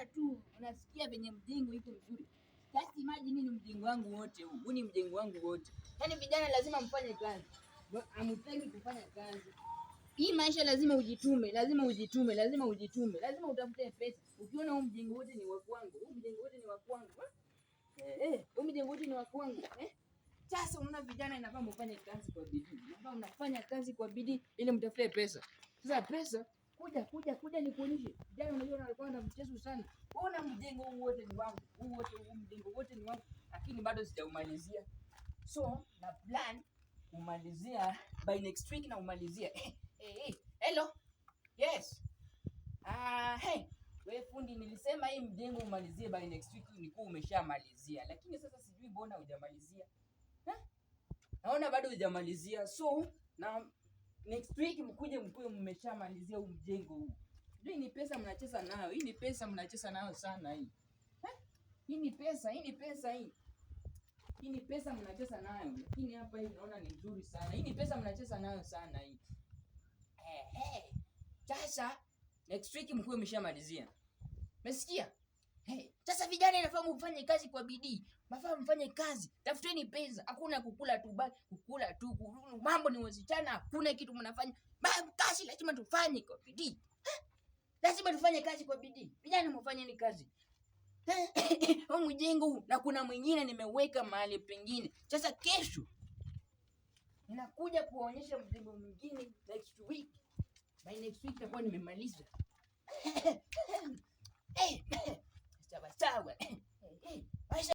unaona tu, unasikia venye mjengo iko mzuri. Just imagine ni mjengo wangu wote huu. Huu ni mjengo wangu wote. Yaani vijana lazima mfanye kazi. Hamtaki kufanya kazi. Hii maisha lazima ujitume, lazima utafute pesa. Ukiona huu mjengo wote ni wa kwangu, huu mjengo wote ni wa kwangu. Huu mjengo wote ni wa kwangu. Sasa unaona vijana inafaa mfanye kazi kwa bidii. Inafaa mnafanya kazi kwa bidii ili mtafute pesa. Sasa pesa kuja nikuonyeshe. Vijana unajua walikuwa na mchezo sana. Ona mjengo huu wote ni wangu. Huu mjengo wote ni wangu, lakini bado sijaumalizia. So, na plan kumalizia by next week na umalizia. Hello. Yes. Hey, wewe fundi, nilisema hii mjengo umalizie by next week, ulikuwa umeshamalizia. Lakini sasa sijui mbona hujamalizia. Naona bado hujamalizia. So, na next week mkuje mmeshamalizia huu mjengo huu. Hii ni pesa mnacheza nayo. Hii ni pesa mnacheza nayo sana hii. Hii ni pesa hii. Hii ni pesa mnacheza nayo. Lakini hapa hii naona ni nzuri sana. Hii ni pesa mnacheza nayo sana hii. Sasa next week mkuu mmeshamalizia. Umesikia? Sasa vijana inafaa mfanye kazi kwa bidii. Mafaa mfanye kazi. Tafuteni pesa. Hakuna kukula tu bali kukula tu. Mambo ni wasichana, hakuna kitu mnafanya. Kazi lazima tufanye kwa bidii. Lazima tufanye kazi kwa bidii. Vijana mfanye ni kazi. Huu mjengo na kuna mwingine nimeweka mahali pengine. Sasa kesho ninakuja kuonyesha mjengo mwingine next week. By next week nitakuwa nimemaliza. Sawa.